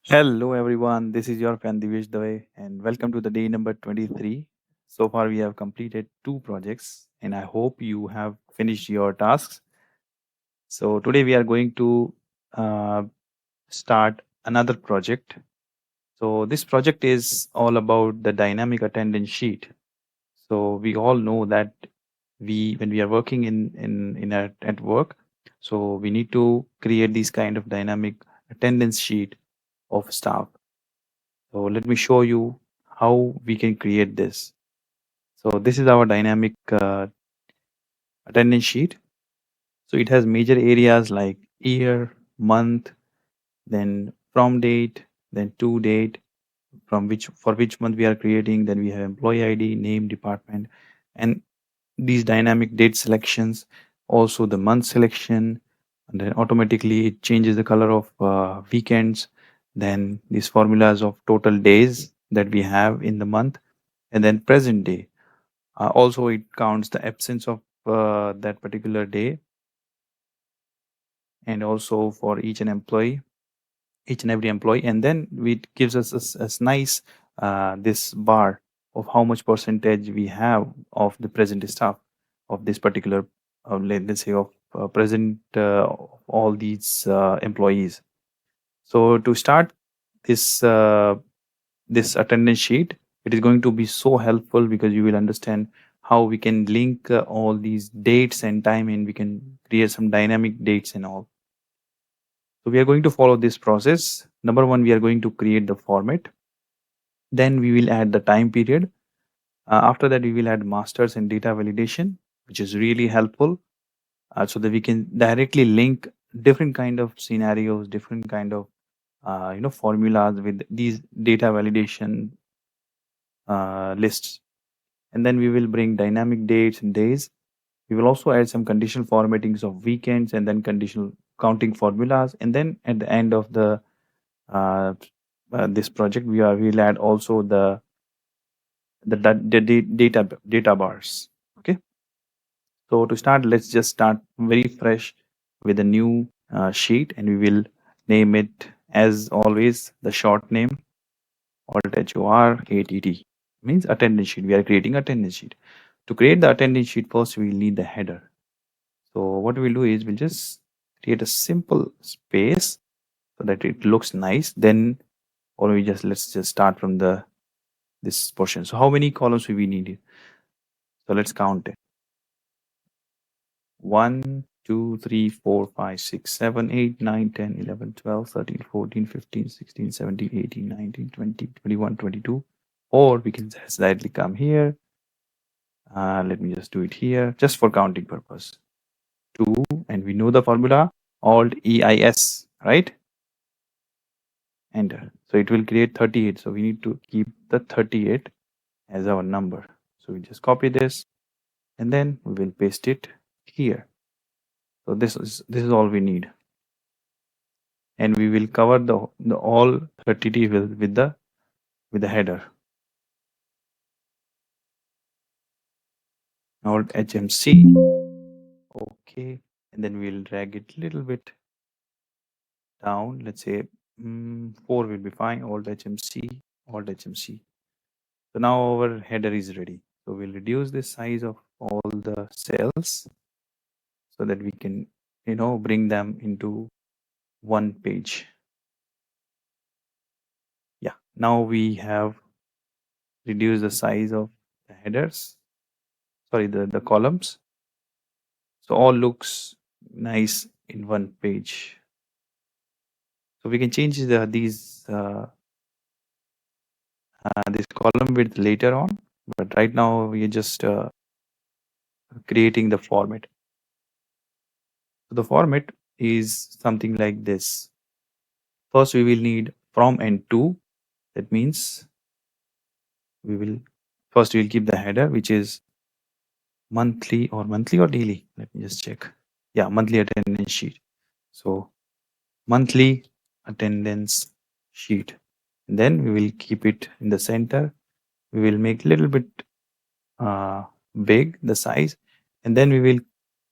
Hello everyone, this is your friend Divyesh Dave and welcome to the day number 23. So far we have completed two projects and I hope you have finished your tasks. So today we are going to uh, start another project. So this project is all about the dynamic attendance sheet. So we all know that when we are working at work, so we need to create this kind of dynamic attendance sheet of staff. So let me show you how we can create this. So this is our dynamic attendance sheet. So it has major areas like year, month, then from date, then to date, from which for which month we are creating. Then we have employee ID, name, department, and these dynamic date selections. Also the month selection, and then automatically it changes the color of weekends. Then these formulas of total days that we have in the month, and then present day. Also, it counts the absence of that particular day, and also for each and every employee. And then it gives us a nice this bar of how much percentage we have of the present staff of this particular, let's say, of present all these employees. So to start this this attendance sheet, it is going to be so helpful because you will understand how we can link all these dates and time, and we can create some dynamic dates and all. So we are going to follow this process. Number one, we are going to create the format. Then we will add the time period. After that, we will add masters and data validation, which is really helpful, so that we can directly link different kind of scenarios, different kind of formulas with these data validation lists. And then we will bring dynamic dates and days. We will also add some conditional formattings of weekends and then conditional counting formulas. And then at the end of the uh, this project, we'll add also the data bars. Okay. So to start, let's just start very fresh with a new sheet, and we will name it as always the short name Alt HORATT, means attendance sheet. We are creating attendance sheet. To create the attendance sheet, first we will need the header. So what we'll do is we'll just create a simple space so that it looks nice. Then, or we just let's just start from the this portion. So how many columns we need? So let's count it. 1, 2, 3, 4, 5, 6, 7, 8, 9, 10, 11, 12, 13, 14, 15, 16, 17, 18, 19, 20, 21, 22. Or we can just directly come here. Let me just do it here just for counting purpose. 2, and we know the formula, Alt EIS, right? Enter. So it will create 38. So we need to keep the 38 as our number. So we just copy this and then we will paste it here. So this is all we need. And we will cover the all 30 with the header. Alt HMC. Okay. And then we'll drag it a little bit down. Let's say 4 will be fine. Alt HMC, Alt HMC. So now our header is ready. So we'll reduce the size of all the cells so that we can, bring them into one page. Yeah, now we have reduced the size of the headers, sorry, the columns. So all looks nice in one page. So we can change this column width later on, but right now we are just creating the format. So the format is something like this. First, we will need from and to. That means we'll keep the header, which is monthly or daily. Let me just check. Yeah, monthly attendance sheet. So monthly attendance sheet. And then we will keep it in the center. We will make a little bit big the size, and then we will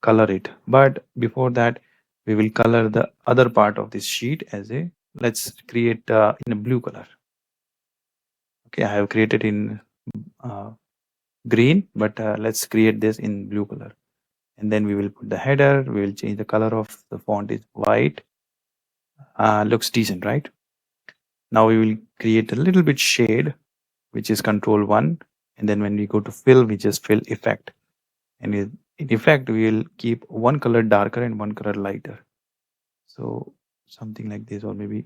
color it. But before that, we will color the other part of this sheet as a let's create in a blue color. Okay, I have created in uh, green, but let's create this in blue color. And then we will put the header. We will change the color of the font is white. Looks decent, right? Now we will create a little bit shade, which is control 1. And then when we go to fill, we just fill effect. And in effect, we will keep one color darker and one color lighter. So something like this, or maybe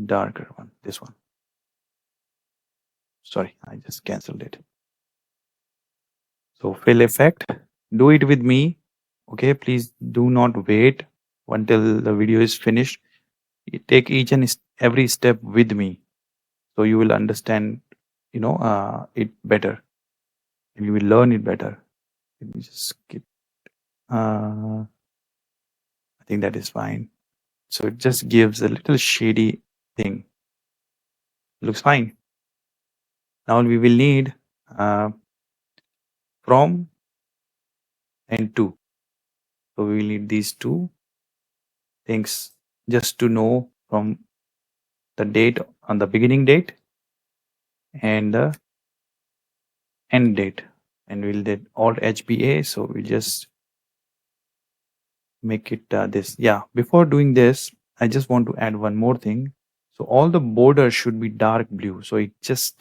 darker one, this one. Sorry, I just canceled it. So fill effect, do it with me. Okay, please do not wait until the video is finished. You take each and every step with me, so you will understand, it better, and you will learn it better. Let me just skip. I think that is fine. So it just gives a little shady thing. Looks fine. Now we will need from and to. So we will need these two things just to know from the date on the beginning date and the end date. And we'll get alt HBA. So we just make it this. Yeah, before doing this, I just want to add one more thing. So all the borders should be dark blue. So it just,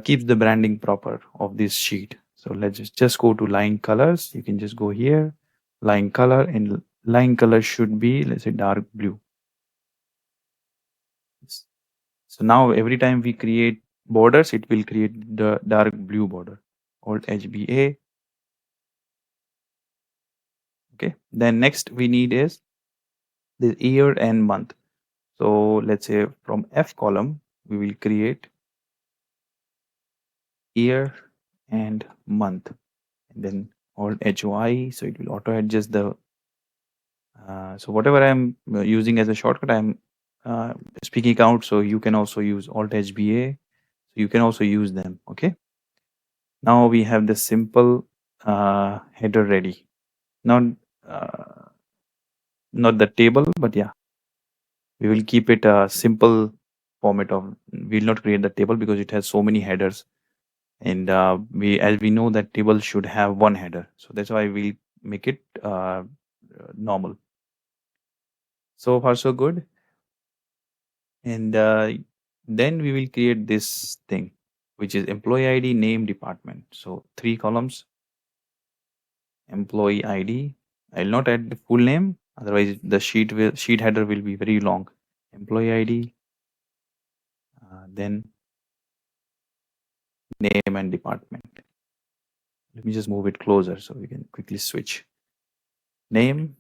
keeps the branding proper of this sheet. So let's just go to line colors. You can just go here, line color, and line color should be, let's say, dark blue. So now every time we create borders, it will create the dark blue border. Alt HBA. Okay. Then next we need is the year and month. So let's say from F column, we will create year and month. And then Alt HY. So it will auto adjust the so whatever I'm using as a shortcut, I'm speaking out. So you can also use Alt HBA. So you can also use them. Okay. Now we have the simple header ready. Not uh, not the table, but yeah, we will keep it a simple format of. We will not create the table because it has so many headers, and as we know that table should have one header, so that's why we make it normal. So far so good. And then we will create this thing, which is employee ID, name, department. So 3 columns, employee ID. I'll not add the full name, otherwise the sheet header will be very long. Employee ID, then name and department. Let me just move it closer so we can quickly switch. Name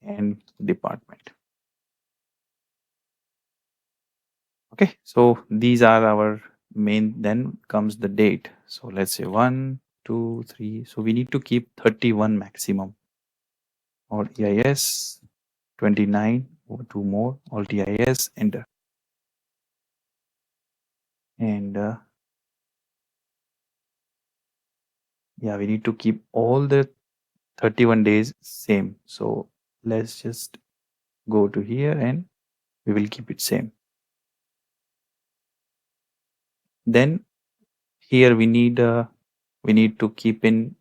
and department. Okay, so these are our main. Then comes the date. So let's say 1, 2, 3. So we need to keep 31 maximum. Or EIS 29 or 2 more. Alt EIS, enter. And yeah, we need to keep all the 31 days same. So let's just go to here and we will keep it same. Then here we need to keep in,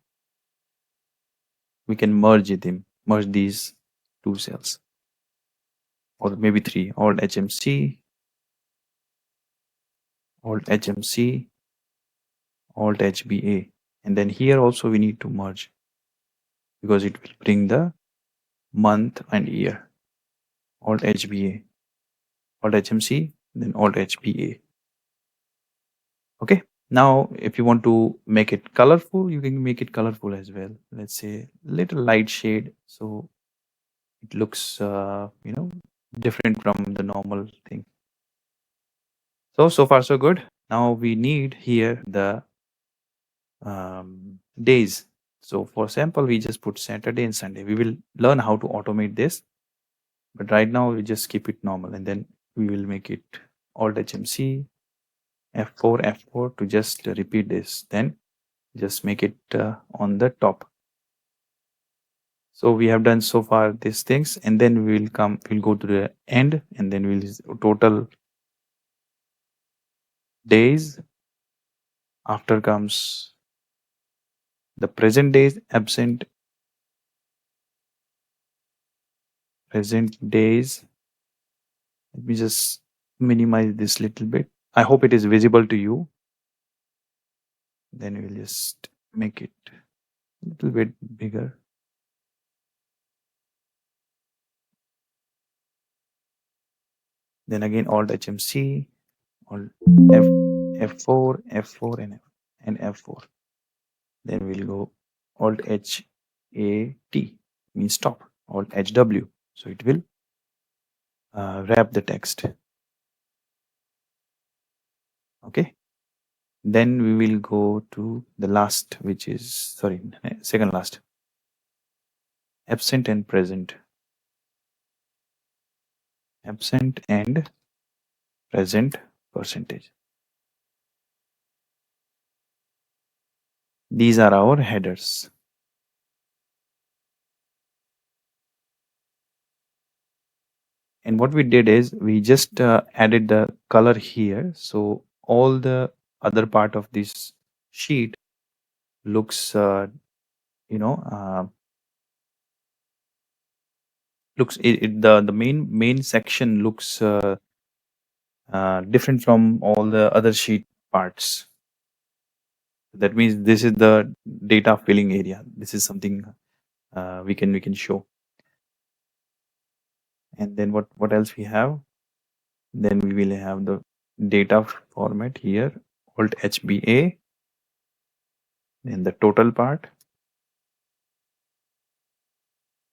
we can merge these two cells, or maybe 3. Alt HMC, Alt HMC, Alt HBA. And then here also we need to merge because it will bring the month and year. Alt HBA, Alt HMC, then Alt HBA. Okay. Now, if you want to make it colorful, you can make it colorful as well. Let's say little light shade, so it looks, different from the normal thing. So far so good. Now we need here the days. So for sample, we just put Saturday and Sunday. We will learn how to automate this, but right now we just keep it normal, and then we will make it Alt HMC, F4 to just repeat. This then just make it on the top. So we have done so far these things, and then we'll go to the end, and then we'll total days. After comes the present days, present days. Let me just minimize this little bit. I hope it is visible to you. Then we'll just make it a little bit bigger. Then again Alt HMC, Alt F4, F4, and F4. Then we'll go Alt H A T, means stop. Alt HW, so it will wrap the text. Okay. Then we will go to the last, which is second last. Absent and present. Absent and present percentage. These are our headers. And what we did is we just added the color here. So all the other part of this sheet looks, the main section looks different from all the other sheet parts. That means this is the data filling area. This is something we can show. And then what else we have? Then we will have the data format here, Alt HBA, and the total part.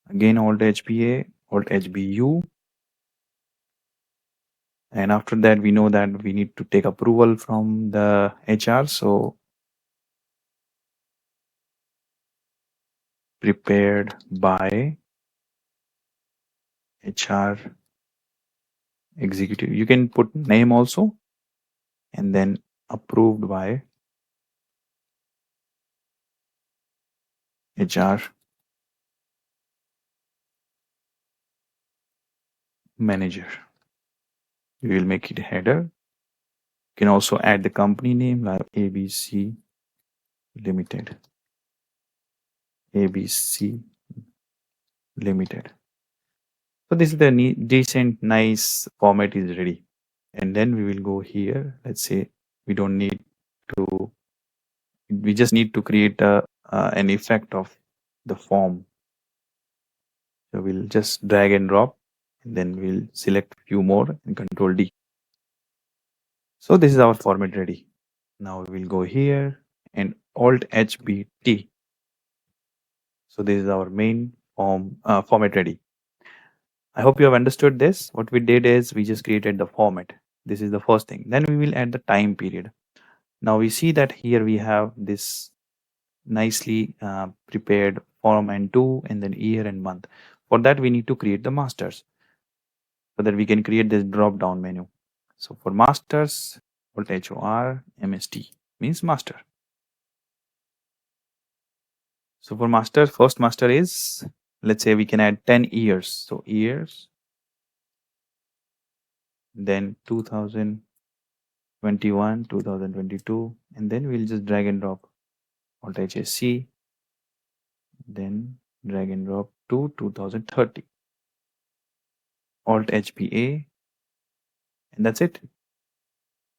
Again Alt HBA, Alt HBU. And after that, we know that we need to take approval from the HR. So prepared by HR executive. You can put name also, and then approved by HR manager. We will make it a header. You can also add the company name like ABC Limited. ABC Limited. So this is the decent, nice format is ready. And then we will go here. Let's say we don't need to, we just need to create an effect of the form. So we'll just drag and drop, and then we'll select few more and Control D. So this is our format ready. Now we'll go here and Alt HBT. So this is our main format ready. I hope you have understood this. What we did is we just created the format. This is the first thing. Then we will add the time period. Now we see that here we have this nicely prepared form and to, and then year and month. For that we need to create the masters, so that we can create this drop down menu. So for masters, Alt HOR MST means master. So for master, first master is, let's say we can add 10 years. So years, then 2021, 2022, and then we'll just drag and drop Alt HSC, then drag and drop to 2030. Alt HPA, and that's it.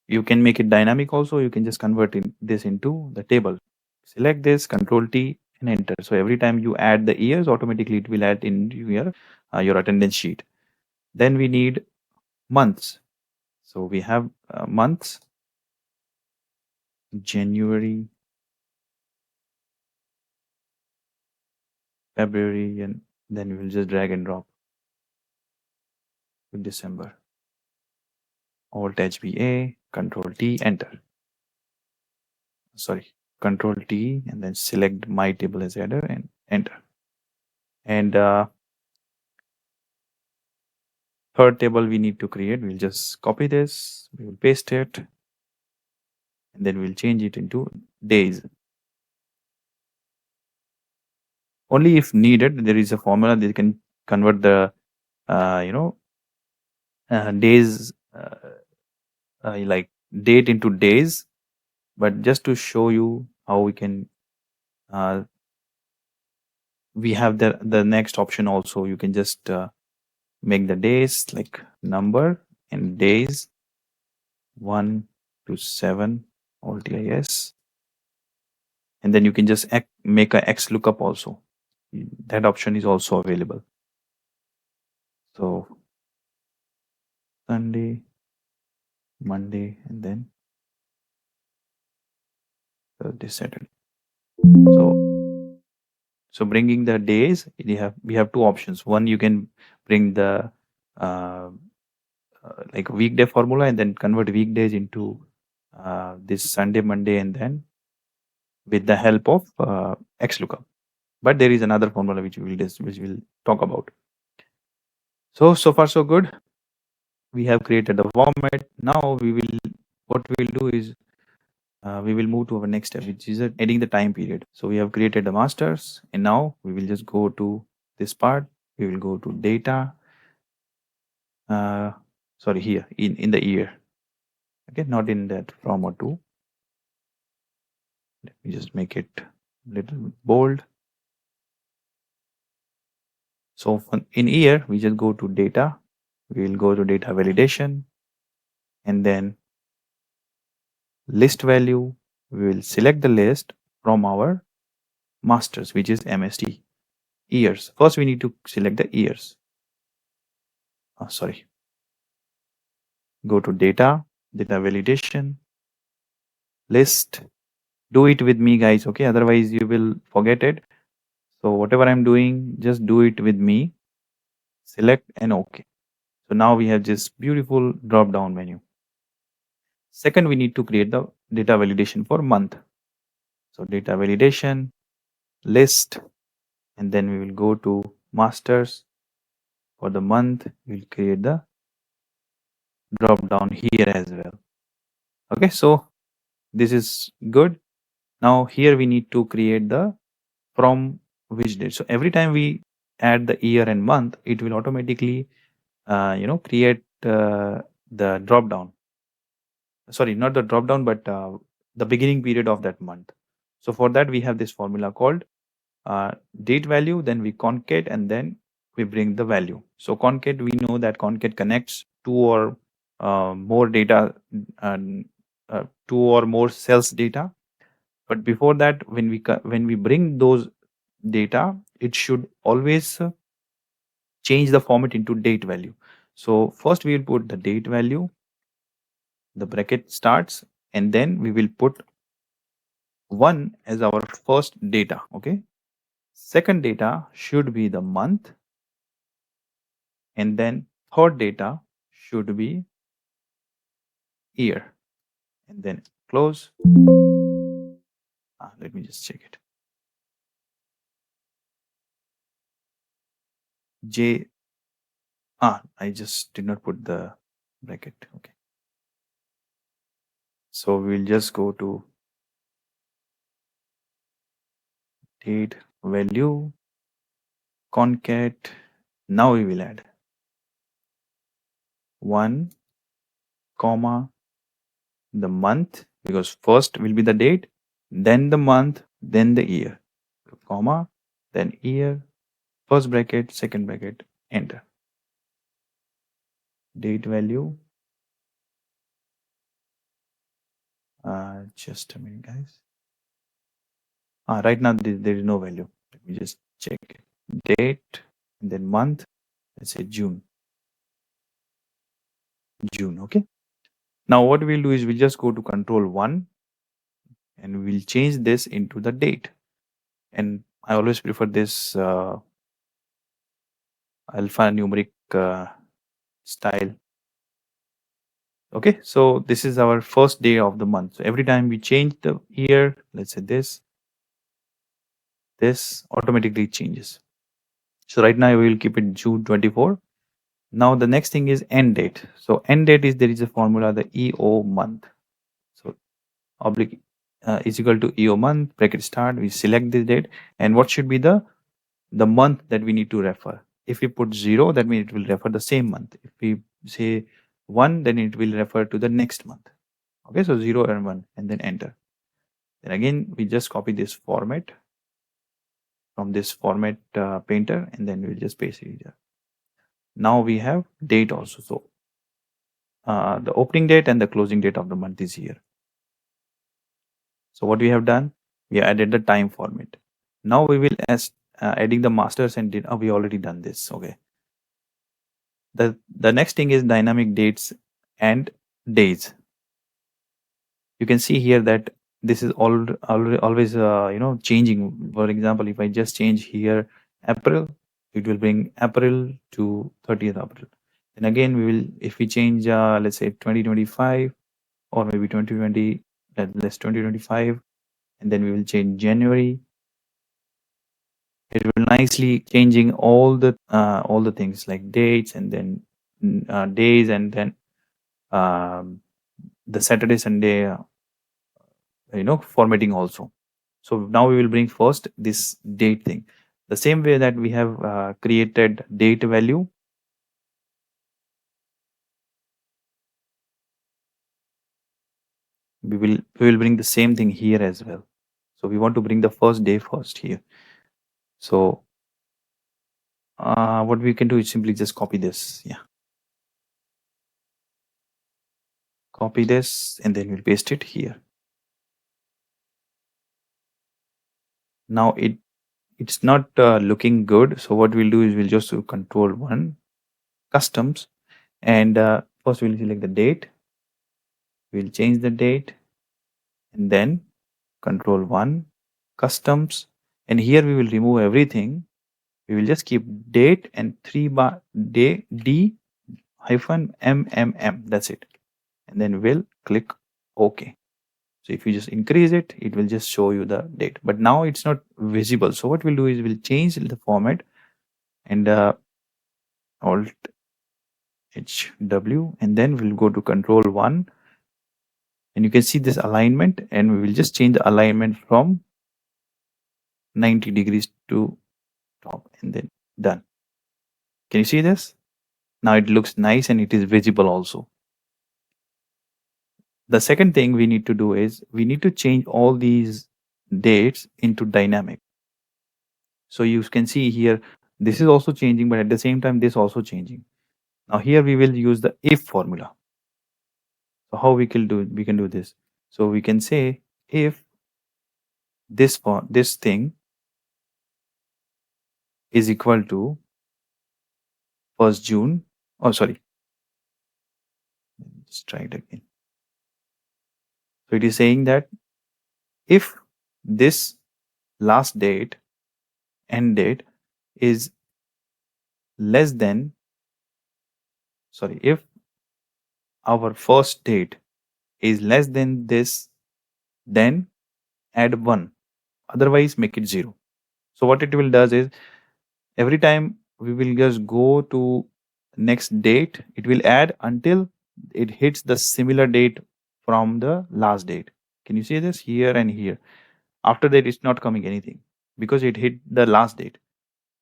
You can make it dynamic also. You can just convert this into the table. Select this, Control T, and enter. So every time you add the years, automatically it will add in your attendance sheet. Then we need months. So we have months, January, February, and then we will just drag and drop to December. Alt HBA, Control T, enter. Sorry, Control T, and then select my table as header and enter. And third table we need to create. We'll just copy this, we will paste it, and then we'll change it into days. Only if needed, there is a formula that can convert the you know days like date into days. But just to show you how we can, uh, we have the next option also. You can just make the days like number and days 1 to 7 all TIS, and then you can just make a X lookup also. That option is also available. So Sunday, Monday, and then Thursday, Saturday. So bringing the days, we have two options. One, you can bring the uh, like weekday formula and then convert weekdays into this Sunday, Monday, and then with the help of XLOOKUP. But there is another formula which we'll talk about. So far so good. We have created the format. Now what we will do is we will move to our next step, which is adding the time period. So we have created the masters, and now we will just go to this part. We will go to data. Sorry, here in the year. Okay, not in that from or to. Let me just make it little bold. So in year, we just go to data. We will go to data validation, and then list value. We will select the list from our masters, which is MST years. First, we need to select the years. Sorry. Go to data validation, list. Do it with me, guys. Okay, otherwise you will forget it. So whatever I'm doing, just do it with me. Select and OK. So now we have this beautiful drop down menu. Second, we need to create the data validation for month. So data validation, list, and then we will go to masters. For the month, we'll create the drop down here as well. Okay, so this is good. Now here we need to create the from which date. So every time we add the year and month, it will automatically create the drop down. Sorry, not the drop down, but the beginning period of that month. So for that, we have this formula called date value, then we concate, and then we bring the value. So concate, we know that concate connects two or more data, two or more cells data. But before that, when we bring those data, it should always change the format into date value. So first we will put the date value, the bracket starts, and then we will put 1 as our first data. Okay, second data should be the month, and then third data should be year, and then close. Let me just check it. I just did not put the bracket. Okay, so we'll just go to date value concat. Now we will add 1 comma the month, because first will be the date, then the month, then the year, comma, then year, first bracket, second bracket, enter. Date value, just a minute, guys. Right now there is no value. Let me just check it. Date and then month, let's say June. Okay, now what we'll do is we'll just go to control 1 and we'll change this into the date. And I always prefer this alphanumeric style. Okay, so this is our first day of the month. So every time we change the year, let's say this automatically changes. So right now we will keep it June 24. Now the next thing is end date. So end date is, there is a formula, the EO month. So oblique is equal to EO month, bracket start, we select this date, and what should be the the month that we need to refer. If we put 0, that means it will refer the same month. If we say 1, then it will refer to the next month. Okay, so 0 and 1, and then enter. Then again, we just copy this format from this format painter, and then we'll just paste it here. Now we have date also. So the opening date and the closing date of the month is here. So what we have done, we added the time format. Now we will as adding the masters and date. We already done this. Okay. The next thing is dynamic dates and days. You can see here that this is always changing. For example, if I just change here April, it will bring April to 30th April. And again, we will, if we change let's say 2025 or maybe 2020, let's 2025, and then we will change January. It will nicely changing all the things like dates, and then days, and then the Saturday Sunday formatting also. So now we will bring first this date thing, the same way that we have created date value. We will bring the same thing here as well. So we want to bring the first day first here. So what we can do is simply just copy this. Yeah, copy this, and then we'll paste it here. Now it's not looking good. So what we'll do is we'll just do control 1 customs, and first we'll select the date. We'll change the date, and then control 1 customs, and here we will remove everything. We will just keep date and 3 bar day d hyphen mmm. That's it, and then we'll click OK. So if you just increase it, it will just show you the date, but now it's not visible. So what we'll do is we'll change the format, and alt HW, and then we'll go to control 1, and you can see this alignment, and we will just change the alignment from 90 degrees to top, and then done. Can you see this? Now it looks nice and it is visible also. The second thing we need to do is we need to change all these dates into dynamic. So you can see here, this is also changing, but at the same time, this also changing. Now here we will use the if formula. So how we can do this? So we can say if this thing is equal to 1st June. Oh, sorry. Let's try it again. So it is saying that if this last date, end date, is less than, sorry, if our first date is less than this, then add 1. Otherwise, make it 0. So what it will does is every time we will just go to next date, it will add until it hits the similar date from the last date. Can you see this here and here? After that, it's not coming anything because it hit the last date.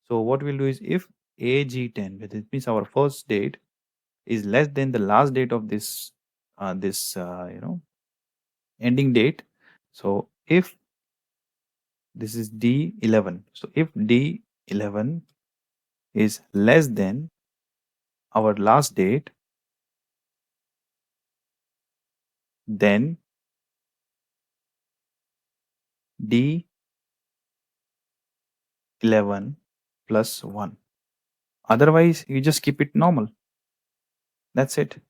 So what we'll do is if AG10, which means our first date, is less than the last date of this ending date. So if this is D11, so if D11 is less than our last date, then D11 plus 1. Otherwise, you just keep it normal. That's it.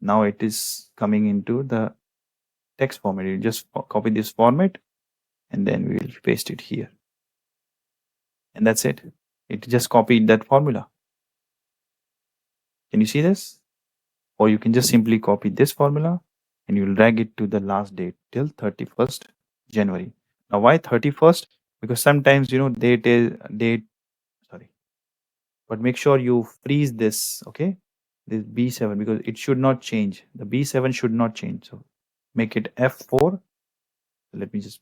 Now it is coming into the text format. You just copy this format, and then we will paste it here. And that's it. It just copied that formula. Can you see this? Or you can just simply copy this formula and you will drag it to the last date till 31st January. Now why 31st? Because sometimes date, sorry, but make sure you freeze this, okay, this B7, because it should not change. The B7 should not change. So make it F4. Let me just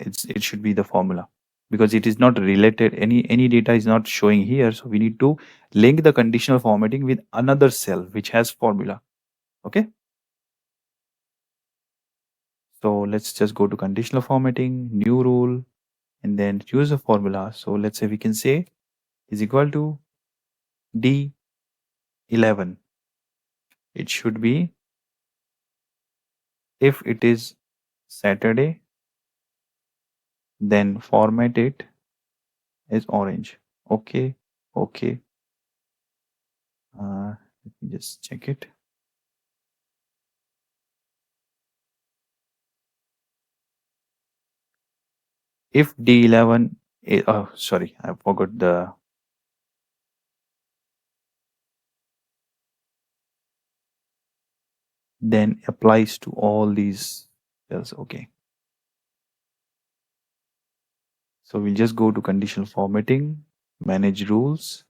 it should be the formula, because it is not related, any data is not showing here, so we need to link the conditional formatting with another cell which has formula. Okay, so let's just go to conditional formatting, new rule, and then use a formula. So let's say we can say is equal to D11. It should be, if it is Saturday, then format it as orange. Okay, okay. Let me just check it. If D11, oh sorry, I forgot the, then applies to all these cells. Okay, so we'll just go to conditional formatting, manage rules.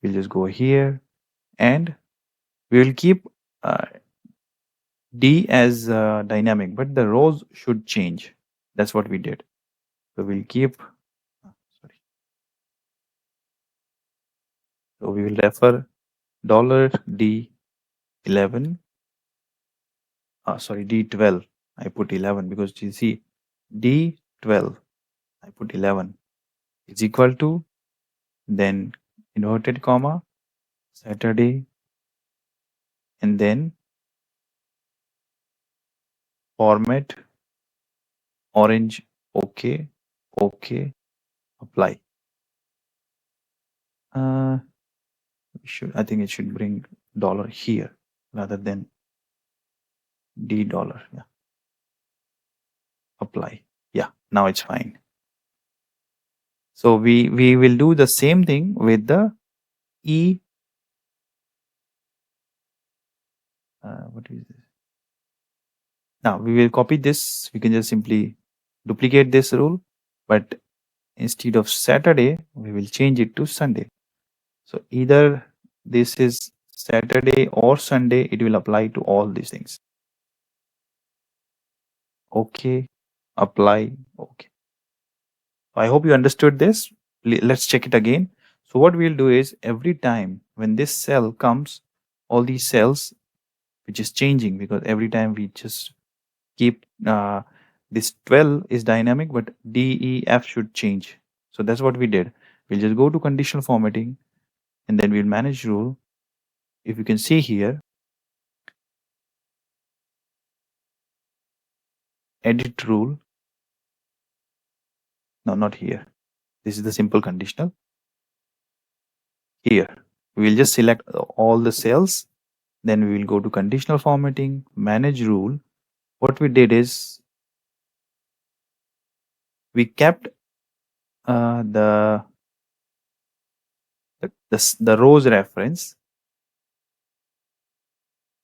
We'll just go here, and we will keep uh, D as dynamic, but the rows should change. That's what we did. So we'll keep, sorry. So we will refer $D11, sorry, D12. I put 11 because you see D12, I put 11 is equal to, then inverted comma, Saturday, and then format orange. Okay, okay, apply. Uh, I think it should bring dollar here rather than D dollar. Yeah, apply. Yeah, now it's fine. So we will do the same thing with the E. What is this? Now we will copy this. We can just simply duplicate this rule, but instead of Saturday, we will change it to Sunday. So either this is Saturday or Sunday, it will apply to all these things. Okay, apply. Okay. I hope you understood this. Let's check it again. So what we'll do is every time when this cell comes, all these cells, which is changing, because every time we just keep this 12 is dynamic, but D, E, F should change. So that's what we did. We'll just go to conditional formatting, and then we'll manage rule. If you can see here, edit rule. No, not here. This is the simple conditional. Here, we'll just select all the cells. Then we will go to conditional formatting, manage rule. What we did is we kept the rows reference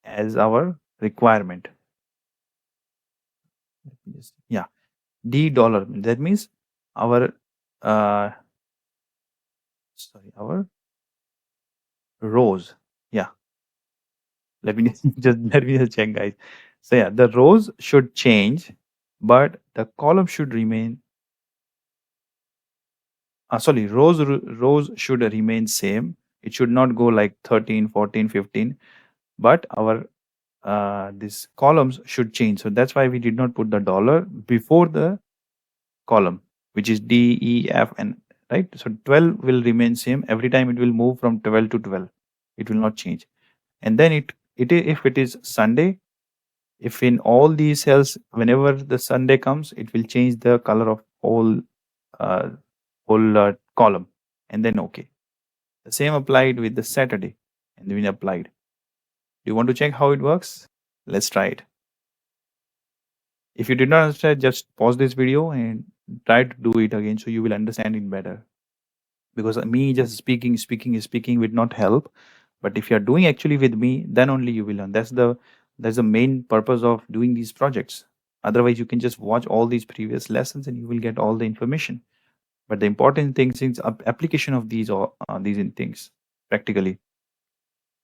as our requirement. Yeah, D dollar. That means our our rows. Yeah. Let me just check, guys. So yeah, the rows should change, but the column should remain. Sorry, rows should remain same. It should not go like 13, 14, 15, but our these columns should change. So that's why we did not put the dollar before the column, which is D, E, F, and right. So 12 will remain same every time. It will move from 12 to 12. It will not change. And then if it is Sunday, if in all these cells, whenever the Sunday comes, it will change the color of uh, whole column, and then okay. The same applied with the Saturday, and then applied. Do you want to check how it works? Let's try it. If you did not understand, just pause this video and try to do it again so you will understand it better. Because me just speaking would not help. But if you are doing actually with me, then only you will learn. That's the main purpose of doing these projects. Otherwise, you can just watch all these previous lessons and you will get all the information. But the important thing is application of these in things practically.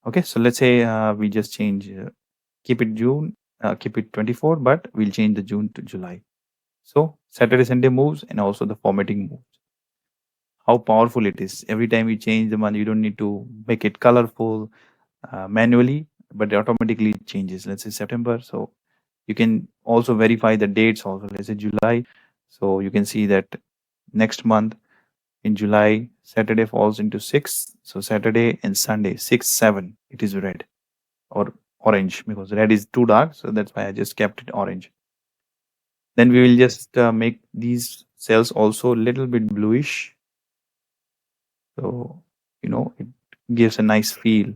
Okay, so let's say we just change, keep it June, keep it 24, but we'll change the June to July. So Saturday, Sunday moves, and also the formatting moves. How powerful it is. Every time you change the month, you don't need to make it colorful manually, but it automatically changes. Let's say September. So you can also verify the dates also. Let's say July. So you can see that next month in July, Saturday falls into 6. So Saturday and Sunday, 6, 7, it is red or orange because red is too dark. So that's why I just kept it orange. Then we will just make these cells also a little bit bluish. So, it gives a nice feel.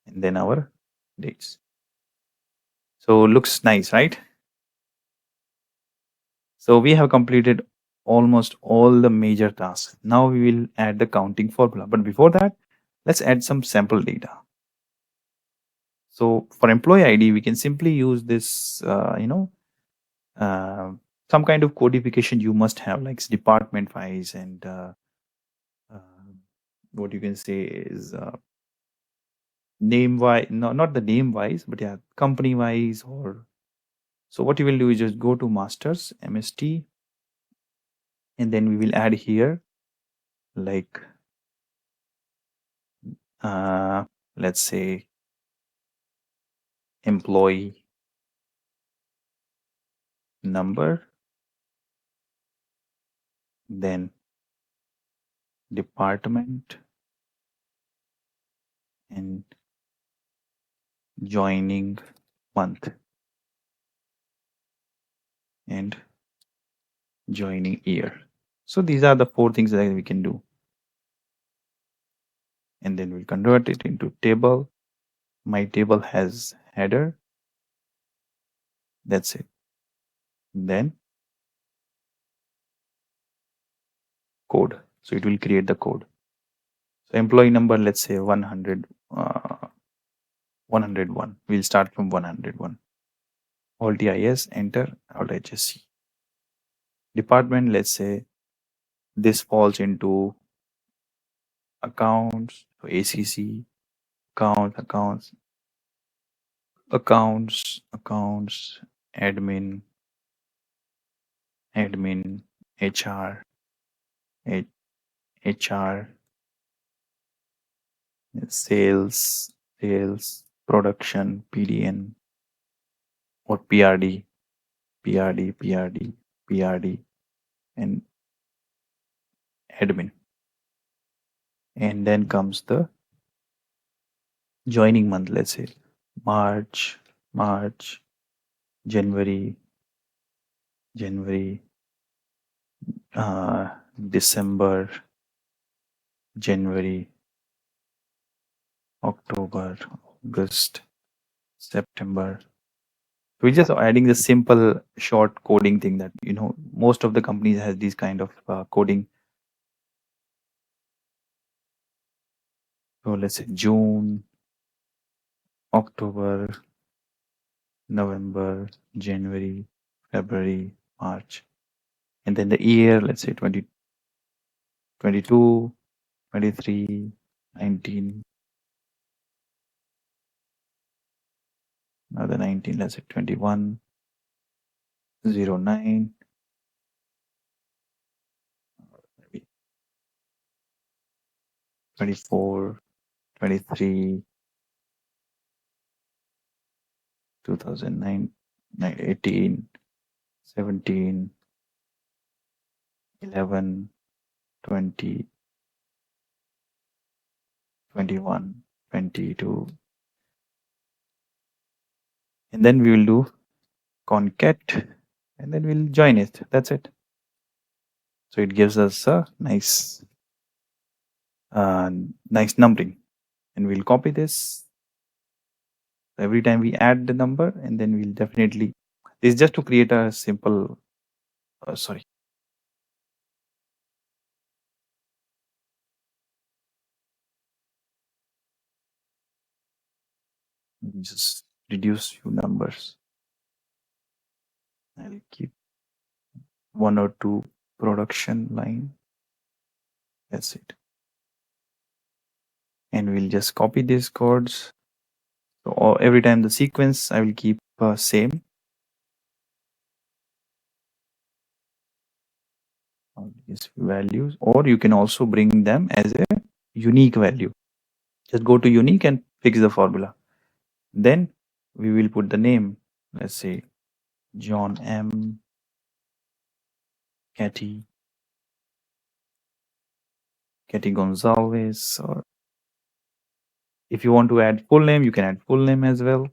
And then our dates. So looks nice, right? So we have completed almost all the major tasks. Now we will add the counting formula. But before that, let's add some sample data. So for employee ID, we can simply use this, uh, some kind of codification you must have, like department wise and uh, what you can say is name wise, no, not the name wise, but yeah, company wise. Or so what you will do is just go to masters, MST, and then we will add here like uh, let's say employee number, then department, and joining month and joining year. So these are the four things that we can do. And then we convert it into table. My table has header. That's it. Then code. So it will create the code. So employee number, let's say 100, 101. We'll start from 101. Alt IS, enter, Alt HSC. Department, let's say this falls into accounts, so ACC, accounts, admin, HR, HR, sales, production, PDN, or PRD, and admin. And then comes the joining month, let's say March, January, uh, December, January, October, August, September. We're just adding the simple short coding thing that most of the companies has these kind of coding. So let's say June, October, November, January, February, March, and then the year, let's say 2022, 23, 19, another 19, let's say 21, 09, maybe 24, 23, 2009, 18, 17, 11, 20, 21, 22, and then we will do concat, and then we'll join it. That's it. So it gives us a nice numbering, and we'll copy this every time we add the number, and then we'll definitely, this is just to create a simple sorry, just reduce few numbers. I'll keep one or two production line. That's it. And we'll just copy these codes. So every time the sequence I will keep same. all these values, or you can also bring them as a unique value. Just go to unique and fix the formula. Then we will put the name. Let's say John M. Katie Gonzalez, or if you want to add full name, you can add full name as well.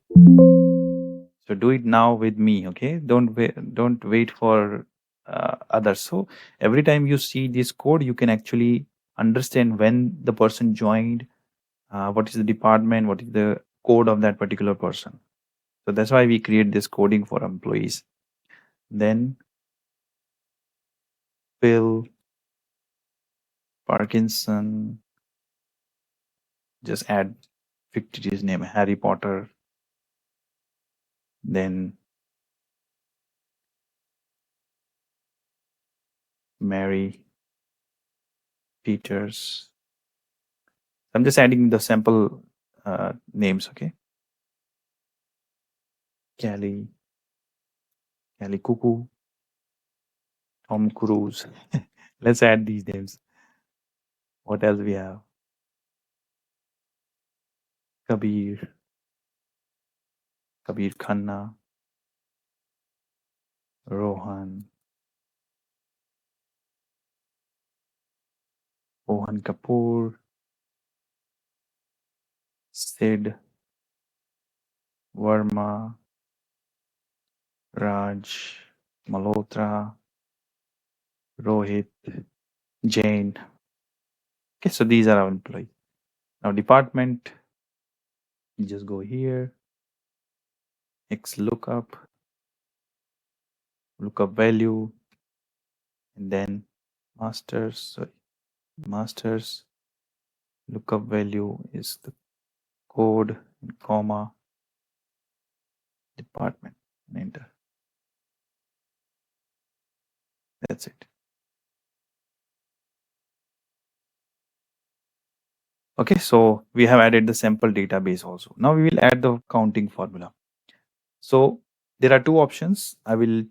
So do it now with me, okay? Don't wait for others. So every time you see this code, you can actually understand when the person joined, what is the department, what is the code of that particular person. So that's why we create this coding for employees. Then Phil Parkinson, just add fictitious name Harry Potter. Then Mary Peters. I'm just adding the sample names, okay? Kelly Cuckoo, Tom Cruise. Let's add these names. What else we have? Kabir Khanna, Rohan Kapoor, Sid Verma, Raj Malhotra, Rohit Jain. Okay, so these are our employees. Now department, you just go here, X lookup value, and then masters lookup value is the code, comma, department, and enter. That's it. Okay, so we have added the sample database also. Now we will add the counting formula. So there are two options. I will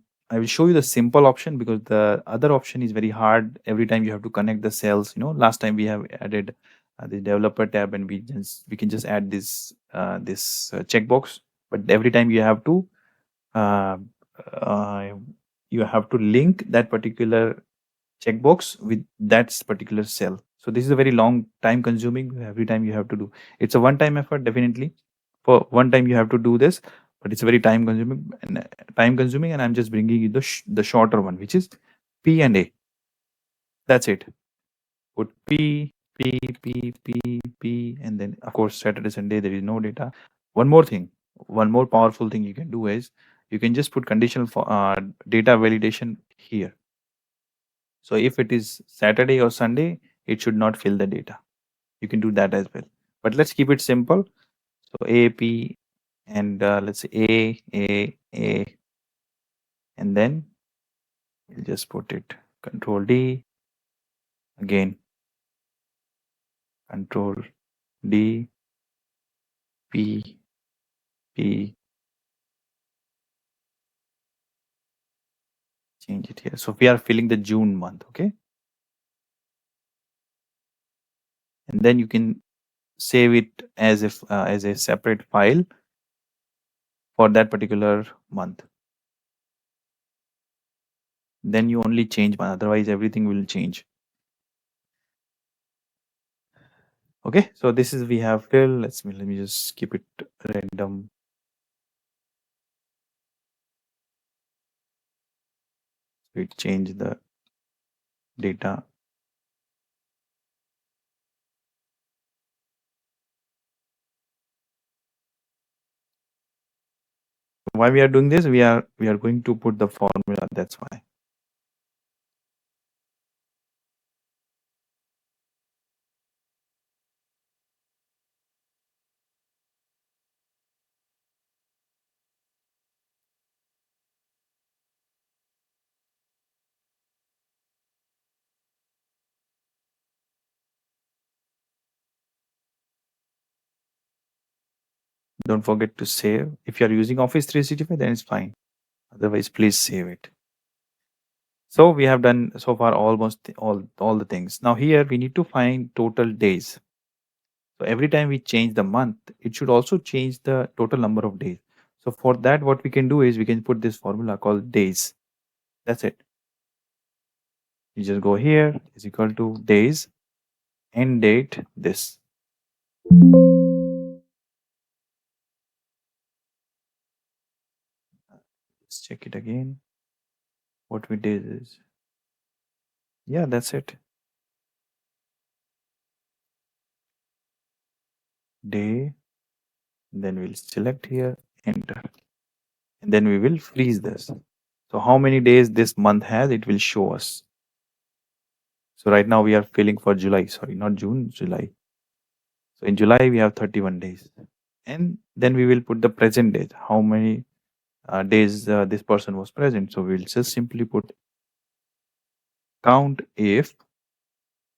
show you the simple option because the other option is very hard. Every time you have to connect the cells. You know, last time we have added the developer tab, and we can just add this checkbox. But every time uh, uh, you have to link that particular checkbox with that particular cell. So this is a very long time consuming. Every time you have to do, it's a one time effort definitely. For one time you have to do this, but it's very time consuming, and I'm just bringing you the shorter one, which is P and A. That's it. Put P, and then of course Saturday Sunday there is no data. One more thing, one more powerful thing you can do is you can just put conditional for data validation here. So if it is Saturday or Sunday, it should not fill the data. You can do that as well. But let's keep it simple. So AP, and let's say A, and then we'll just put it Control D, again Control D, P, change it here. So we are filling the June month, okay? And then you can save it as if as a separate file for that particular month. Then you only change one, otherwise everything will change. Okay, so this is we have fill. Let me just keep it random. So it change the data. Why we are doing this? We are going to put the formula. That's why. Don't forget to save. If you are using Office 365, then it's fine. Otherwise, please save it. So we have done so far almost all the things. Now here we need to find total days. So every time we change the month, it should also change the total number of days. So for that, what we can do is we can put this formula called days. That's it. You just go here is equal to days, end date, this. Let's check it again. What we did is, yeah, that's it. Day, then we'll select here, enter. And then we will freeze this. So how many days this month has, it will show us. So right now we are filling for July, sorry, not June, July. So in July we have 31 days. And then we will put the present date, how many days this person was present. So we'll just simply put count if,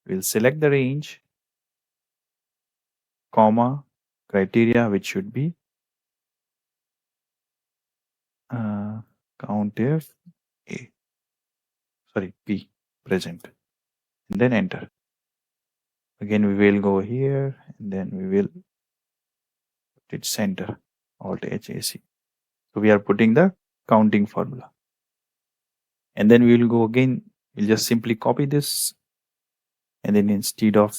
we'll select the range, comma, criteria, which should be count if A, sorry, P, present, and then enter. Again, we will go here and then we will put it center, Alt HAC. So we are putting the counting formula. And then we will go again, we'll just simply copy this. And then instead of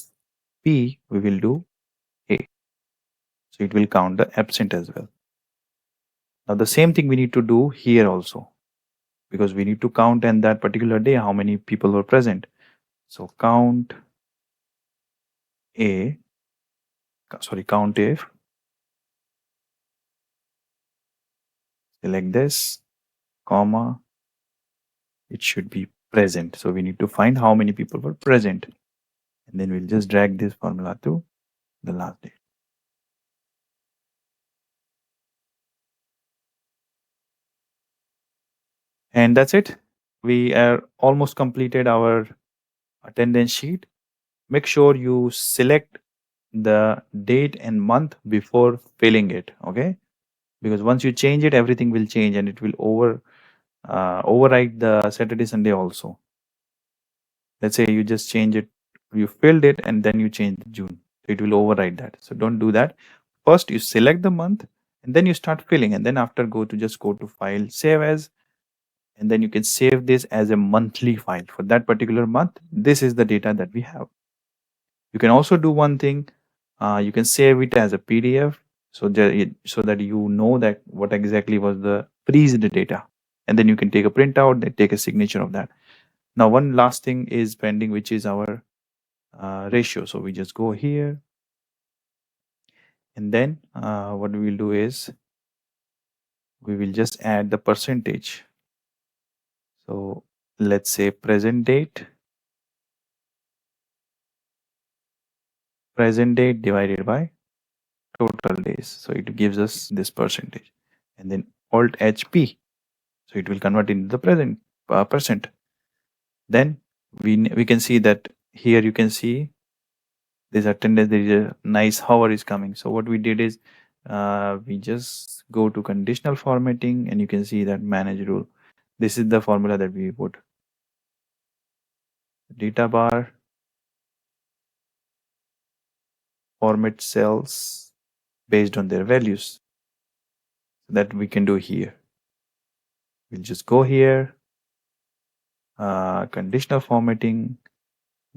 P, we will do A. So it will count the absent as well. Now the same thing we need to do here also, because we need to count in that particular day how many people were present. So count A, sorry, count if, select this, comma, it should be present. So we need to find how many people were present. And then we'll just drag this formula to the last day. And that's it. We are almost completed our attendance sheet. Make sure you select the date and month before filling it, okay? Because once you change it, everything will change and it will override the Saturday, Sunday also. Let's say you just change it, you filled it and then you change June. It will override that. So don't do that. First, you select the month and then you start filling, and then after go to file, save as, and then you can save this as a monthly file for that particular month. This is the data that we have. You can also do one thing. You can save it as a PDF so that you know that what exactly was the freezed data, and then you can take a printout and take a signature of that. Now, one last thing is pending, which is our ratio. So we just go here, and then what we will do is we will just add the percentage. So let's say present date divided by total days. So it gives us this percentage, and then Alt HP. So it will convert into the present percent. Then we can see that here you can see this attendance, there is a nice hover is coming. So what we did is we just go to conditional formatting, and you can see that manage rule. This is the formula that we put. Data bar, format cells based on their values. That we can do here. We'll just go here, conditional formatting,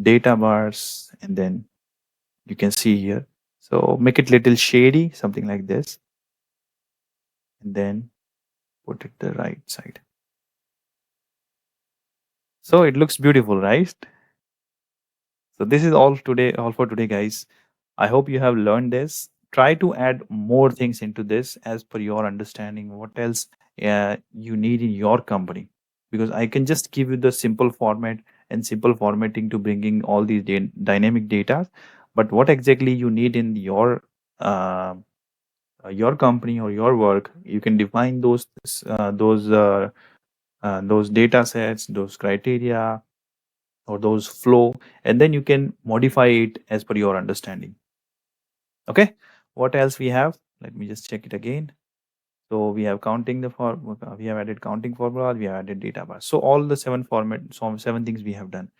data bars, and then you can see here. So make it little shady, something like this, and then put it the right side. So it looks beautiful, right? So this is all for today, guys. I hope you have learned this. Try to add more things into this as per your understanding. What else you need in your company? Because I can just give you the simple format and simple formatting to bringing all these dynamic data, but what exactly you need in uh, your company or your work, you can define those data sets, those criteria, or those flow, and then you can modify it as per your understanding. Okay, what else we have? Let me just check it again. So we have counting the for we have added counting formula, we have added data bar. So all the seven things we have done.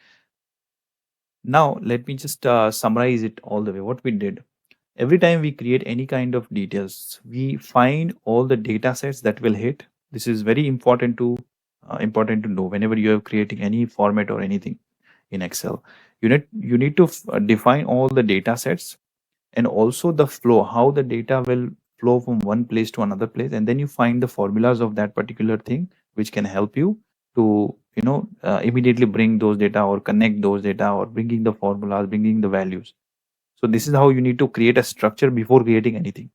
Now let me just summarize it all the way. What we did every time we create any kind of details, we find all the data sets that will hit. This is very important to know whenever you are creating any format or anything in Excel. You need to define all the data sets and also the flow, how the data will flow from one place to another place, and then you find the formulas of that particular thing which can help you to immediately bring those data or connect those data or bringing the formulas, bringing the values. So this is how you need to create a structure before creating anything.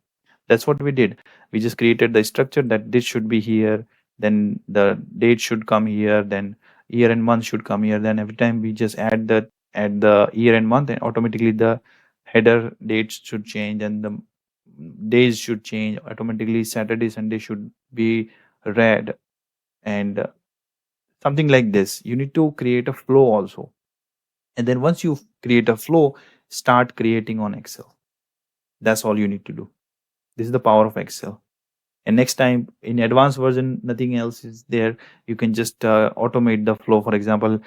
That's what we did. We just created the structure that this should be here, then the date should come here, then year and month should come here. Then every time we just add the year and month, and automatically the header dates should change and the days should change automatically. Saturday, Sunday should be red, and something like this. You need to create a flow also. And then once you create a flow, start creating on Excel. That's all you need to do. This is the power of Excel. And next time in advanced version, nothing else is there. You can just automate the flow. For example,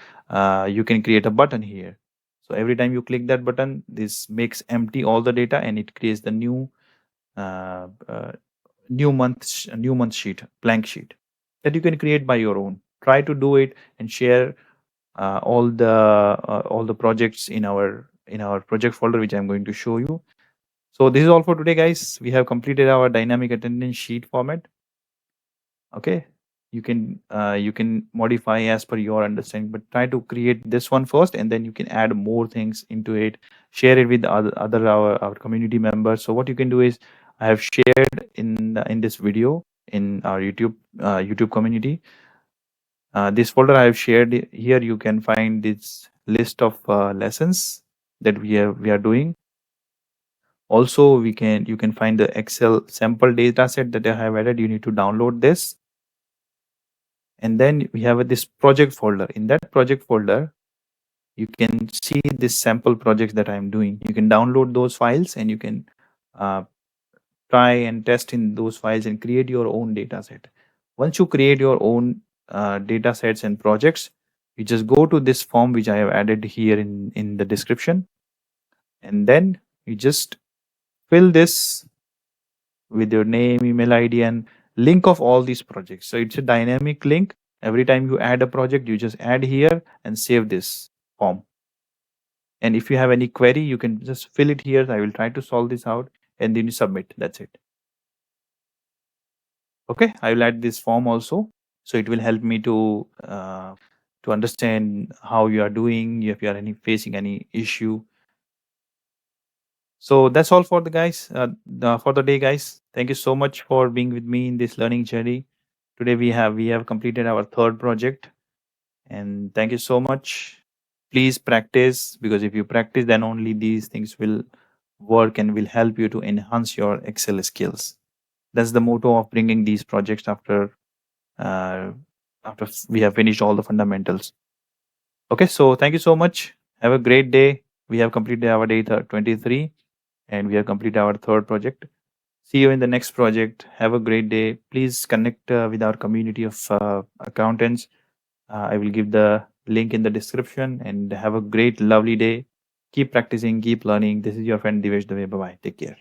you can create a button here. So every time you click that button, this makes empty all the data and it creates the uh, uh, new month sheet, blank sheet that you can create by your own. Try to do it and share all the projects in our project folder, which I'm going to show you. So this is all for today, guys. We have completed our dynamic attendance sheet format. Okay, you can modify as per your understanding, but try to create this one first, and then you can add more things into it. Share it with other our community members. So what you can do is, I have shared in this video in our YouTube community. This folder I have shared here. You can find this list of lessons that we are doing. Also, you can find the Excel sample data set that I have added. You need to download this, and then we have this project folder. In that project folder, you can see this sample projects that I'm doing. You can download those files and you can uh, try and test in those files and create your own data set. Once you create your own data sets and projects, you just go to this form which I have added here in the description, and then you just fill this with your name, email ID, and link of all these projects. So it's a dynamic link. Every time you add a project, you just add here and save this form. And if you have any query, you can just fill it here. I will try to solve this out, and then you submit. That's it. Okay, I will add this form also, so it will help me to understand how you are doing, if you are facing any issue. So that's all for the guys, for the day, guys. Thank you so much for being with me in this learning journey. Today we have completed our third project, and thank you so much. Please practice, because if you practice, then only these things will work and will help you to enhance your Excel skills. That's the motto of bringing these projects uh, after we have finished all the fundamentals. Okay, so thank you so much. Have a great day. We have completed our day 23, and we have completed our third project. See you in the next project. Have a great day. Please connect with our community of accountants. I will give the link in the description, and have a great, lovely day. Keep practicing, keep learning. This is your friend Divyesh Dave. Bye bye. Take care.